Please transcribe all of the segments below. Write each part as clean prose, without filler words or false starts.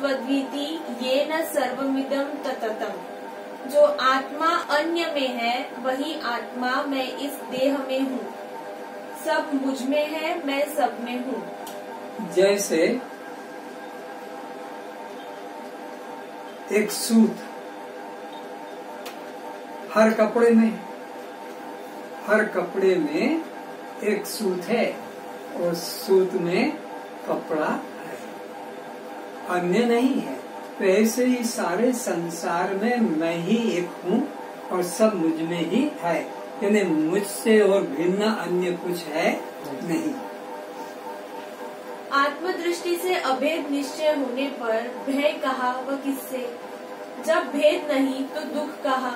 त्वद्विति येन सर्वमिदं तततम्। जो आत्मा अन्य में है वही आत्मा मैं इस देह में हूँ। सब मुझ में है, मैं सब में हूँ। जैसे एक सूत हर कपड़े में एक सूत है और सूत में कपड़ा है, अन्य नहीं है। तो ऐसे ही सारे संसार में मैं ही एक हूँ और सब मुझ में ही है, यानी मुझसे और भिन्न अन्य कुछ है नहीं। आत्मदृष्टि से अभेद निश्चय होने पर भय कहा वह किससे? जब भेद नहीं तो दुख कहा,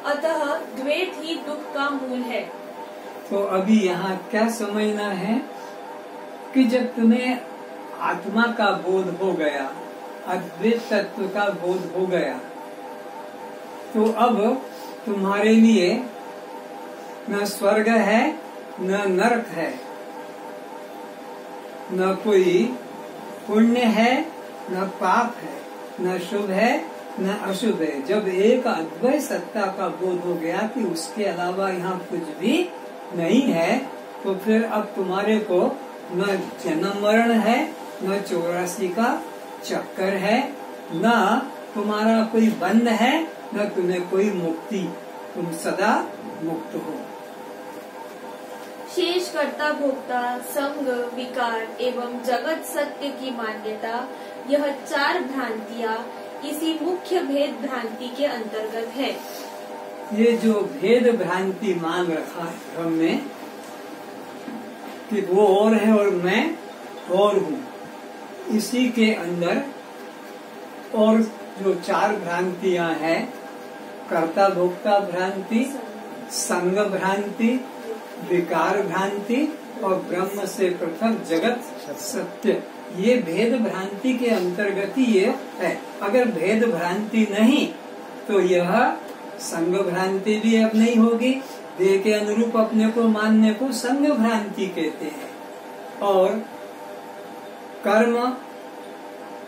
अतः द्वैत ही दुख का मूल है। तो अभी यहाँ क्या समझना है कि जब तुम्हें आत्मा का बोध हो गया, अद्वैत तत्व का बोध हो गया, तो अब तुम्हारे लिए न स्वर्ग है न नरक है, न कोई पुण्य है न पाप है, न शुभ है न अशुभ है। जब एक अद्वैत सत्ता का बोध हो गया कि उसके अलावा यहाँ कुछ भी नहीं है, तो फिर अब तुम्हारे को न जन्म मरण है, न 84 का चक्कर है, न तुम्हारा कोई बंध है, न तुम्हें कोई मुक्ति, तुम सदा मुक्त हो। शेष कर्ता भोक्ता संग विकार एवं जगत सत्य की मान्यता, यह 4 भ्रांतियाँ इसी मुख्य भेद भ्रांति के अंतर्गत है। ये जो भेद भ्रांति मान रखा है हमने कि वो और है और मैं और हूँ, इसी के अंदर और जो 4 भ्रांतियाँ हैं, कर्ता भोक्ता भ्रांति, संग भ्रांति, विकार भ्रांति और ब्रह्म से पृथक जगत सत्य, ये भेद भ्रांति के अंतर्गत ही ये है। अगर भेद भ्रांति नहीं तो यह संग भ्रांति भी अब नहीं होगी। देह के अनुरूप अपने को मानने को संग भ्रांति कहते हैं। और कर्म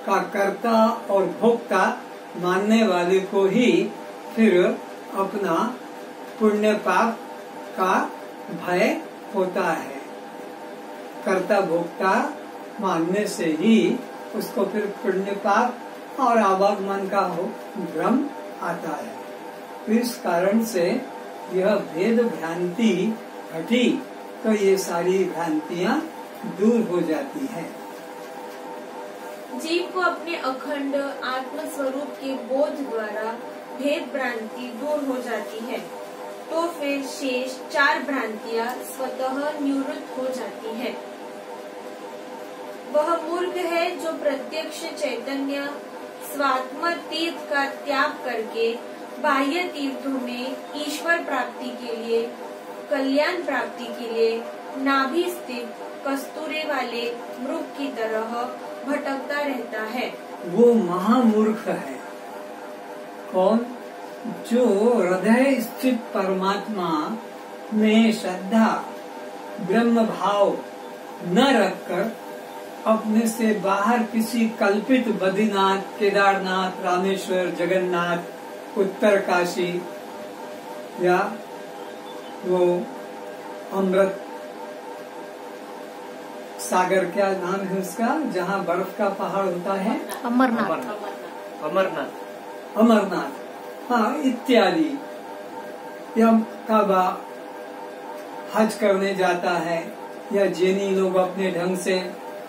का कर्ता और भोक्ता मानने वाले को ही फिर अपना पुण्य पाप का भय होता है। कर्ता भोक्ता मानने से ही उसको फिर पुण्य पाप और आवागमन का भ्रम आता है। तो इस कारण से यह भेद भ्रांति हटी तो ये सारी भ्रांतियाँ दूर हो जाती हैं। जीव को अपने अखंड आत्म स्वरूप के बोध द्वारा भेद भ्रांति दूर हो जाती है, तो फिर शेष 4 भ्रांतियाँ स्वतः निवृत्त हो जाती है। वह मूर्ख है जो प्रत्यक्ष चैतन्य स्वात्म तीर्थ का त्याग करके बाह्य तीर्थों में ईश्वर प्राप्ति के लिए, कल्याण प्राप्ति के लिए नाभि स्थित कस्तूरे वाले मृग की तरह भटकता रहता है। वो महामूर्ख है। कौन? जो हृदय स्थित परमात्मा में श्रद्धा ब्रह्म भाव न रखकर अपने से बाहर किसी कल्पित बद्रीनाथ, केदारनाथ, रामेश्वर, जगन्नाथ, उत्तर काशी या वो अमृत सागर, क्या नाम है उसका, जहाँ बर्फ का पहाड़ होता है, अमरनाथ, हाँ, इत्यादि, या काबा हज करने जाता है, या जैनी लोग अपने ढंग से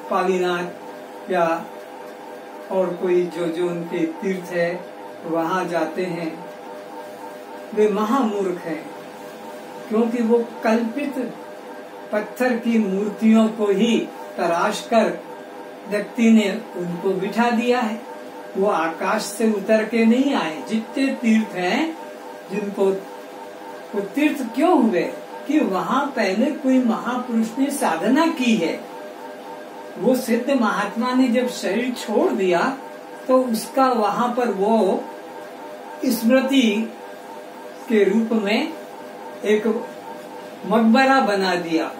पालीनाथ या और कोई जो उनके तीर्थ है वहाँ जाते हैं, वे महामूर्ख हैं। क्योंकि वो कल्पित पत्थर की मूर्तियों को ही तराश कर व्यक्ति ने उनको बिठा दिया है। वो आकाश से उतर के नहीं आए। जितने तीर्थ हैं जिनको, वो तीर्थ क्यों हुए कि वहाँ पहले कोई महापुरुष ने साधना की है। वो सिद्ध महात्मा ने जब शरीर छोड़ दिया तो उसका वहाँ पर वो स्मृति के रूप में एक मकबरा बना दिया।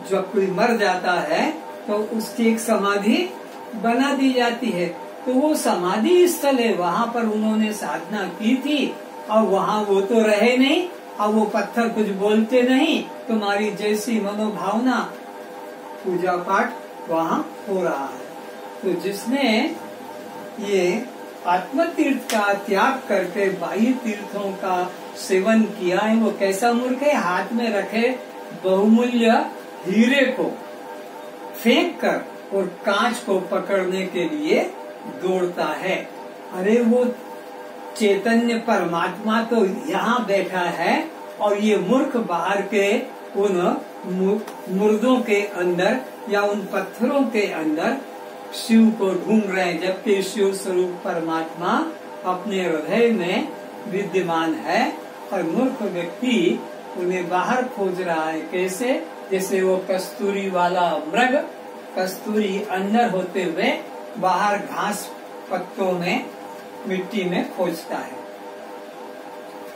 जब कोई मर जाता है तो उसकी एक समाधि बना दी जाती है। तो वो समाधि स्थल है, वहाँ पर उन्होंने साधना की थी और वहाँ वो तो रहे नहीं और वो पत्थर कुछ बोलते नहीं, तुम्हारी जैसी मनोभावना पूजा पाठ वहाँ हो रहा है। तो जिसने ये आत्म तीर्थ का त्याग करके बाह्य तीर्थों का सेवन किया है वो कैसा मूर्ख है। हाथ में रखे बहुमूल्य हीरे को फेंक कर और कांच को पकड़ने के लिए दौड़ता है। अरे वो चैतन्य परमात्मा तो यहाँ बैठा है और ये मूर्ख बाहर के उन मुर्दों के अंदर या उन पत्थरों के अंदर शिव को ढूंढ रहे हैं, जबकि शिव स्वरूप परमात्मा अपने हृदय में विद्यमान है और मूर्ख व्यक्ति उन्हें बाहर खोज रहा है। कैसे? जैसे वो कस्तूरी वाला मृग कस्तूरी अंदर होते हुए बाहर घास पत्तों में मिट्टी में खोजता है।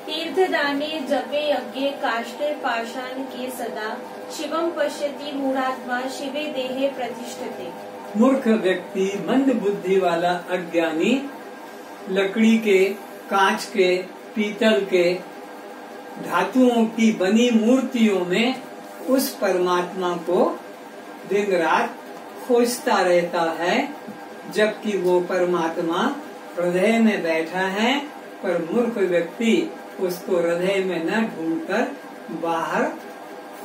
तीर्थदाने जपे यज्ञे काष्ठे पाषाण के सदा शिवम पश्यति मूढ़ात्मा शिवे देहे प्रतिष्ठते। मूर्ख व्यक्ति, मंद बुद्धि वाला अज्ञानी लकड़ी के, कांच के, पीतल के, धातुओं की बनी मूर्तियों में उस परमात्मा को दिन रात खोजता रहता है, जबकि वो परमात्मा हृदय में बैठा है। पर मूर्ख व्यक्ति उसको हृदय में न ढूंढकर बाहर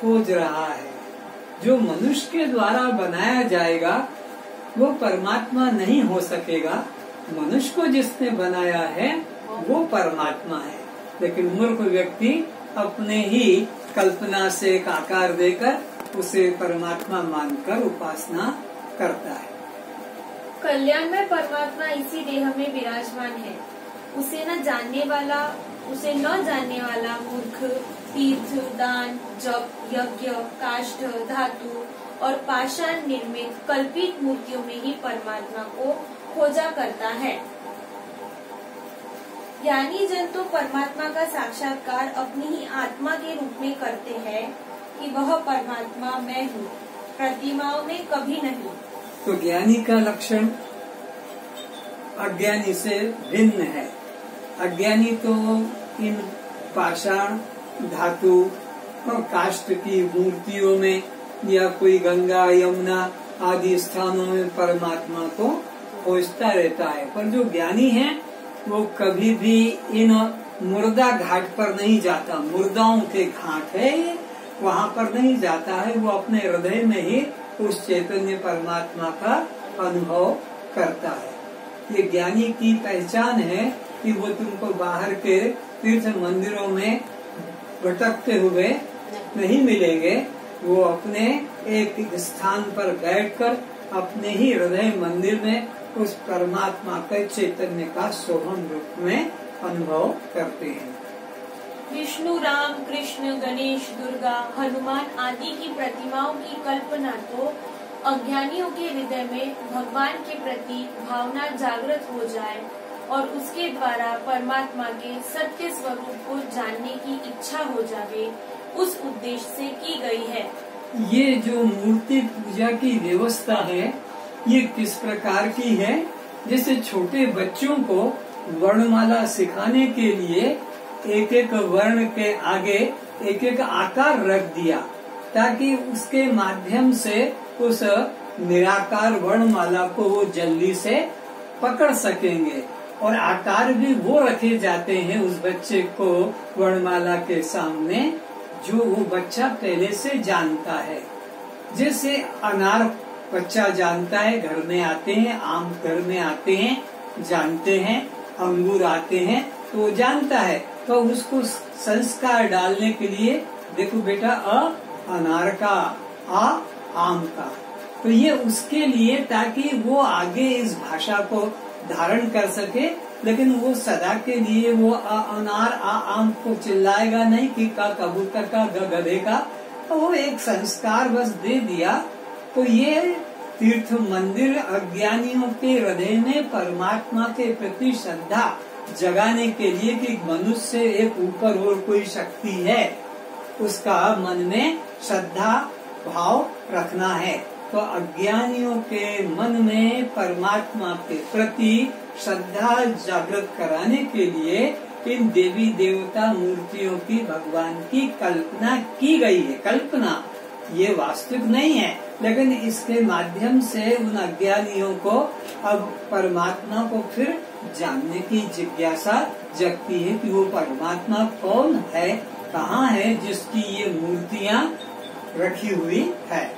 खोज रहा है। जो मनुष्य के द्वारा बनाया जाएगा वो परमात्मा नहीं हो सकेगा। मनुष्य को जिसने बनाया है वो परमात्मा है, लेकिन मूर्ख व्यक्ति अपने ही कल्पना से एक आकार देकर उसे परमात्मा मानकर उपासना करता है। कल्याण में परमात्मा इसी देह में विराजमान है। उसे न जानने वाला मूर्ख तीर्थ, दान, जप, यज्ञ, काष्ठ, धातु और पाषाण निर्मित कल्पित मूर्तियों में ही परमात्मा को खोजा करता है। ज्ञानी जन तो परमात्मा का साक्षात्कार अपनी ही आत्मा के रूप में करते हैं कि वह परमात्मा मैं हूँ, प्रतिमाओं में कभी नहीं। तो ज्ञानी का लक्षण अज्ञानी से भिन्न है। अज्ञानी तो इन पाषाण, धातु और काष्ठ की मूर्तियों में या कोई गंगा, यमुना आदि स्थानों में परमात्मा को खोजता रहता है। पर जो ज्ञानी है वो कभी भी इन मुर्दा घाट पर नहीं जाता। मुर्दाओं के घाट है ये, वहाँ पर नहीं जाता है। वो अपने हृदय में ही उस चैतन्य परमात्मा का अनुभव करता है। ये ज्ञानी की पहचान है कि वो तुमको बाहर के तीर्थ मंदिरों में भटकते हुए नहीं मिलेंगे। वो अपने एक स्थान पर बैठकर अपने ही हृदय मंदिर में उस परमात्मा के चैतन्य का सोहम रूप में अनुभव करते हैं। विष्णु, राम, कृष्ण, गणेश, दुर्गा, हनुमान आदि की प्रतिमाओं की कल्पना तो अज्ञानियों के हृदय में भगवान के प्रति भावना जागृत हो जाए और उसके द्वारा परमात्मा के सत्य स्वरूप को जानने की इच्छा हो जाए, उस उद्देश्य से की गई है। ये जो मूर्ति पूजा की व्यवस्था है ये किस प्रकार की है? जैसे छोटे बच्चों को वर्णमाला सिखाने के लिए एक एक वर्ण के आगे एक एक आकार रख दिया, ताकि उसके माध्यम से उस निराकार वर्णमाला को वो जल्दी से पकड़ सकेंगे। और आकार भी वो रखे जाते हैं उस बच्चे को वर्णमाला के सामने जो वो बच्चा पहले से जानता है। जैसे अनार बच्चा जानता है, घर में आते हैं, आम घर में आते हैं, जानते हैं, अंगूर आते हैं तो वो जानता है। तो उसको संस्कार डालने के लिए देखो बेटा, अनार का, आम का, तो ये उसके लिए ताकि वो आगे इस भाषा को धारण कर सके। लेकिन वो सदा के लिए वो अनार, आम को चिल्लाएगा नहीं कि का कबूतर का, गधे का। तो वो एक संस्कार बस दे दिया। तो ये तीर्थ मंदिर अज्ञानियों के हृदय में परमात्मा के प्रति श्रद्धा जगाने के लिए कि मनुष्य से एक ऊपर और कोई शक्ति है, उसका मन में श्रद्धा भाव रखना है। तो अज्ञानियों के मन में परमात्मा के प्रति श्रद्धा जागृत कराने के लिए इन देवी देवता मूर्तियों की भगवान की कल्पना की गई है। कल्पना ये वास्तविक नहीं है, लेकिन इसके माध्यम से उन अज्ञानियों को अब परमात्मा को फिर जानने की जिज्ञासा जगती है कि वो परमात्मा कौन है, कहाँ है, जिसकी ये मूर्तियाँ रखी हुई है।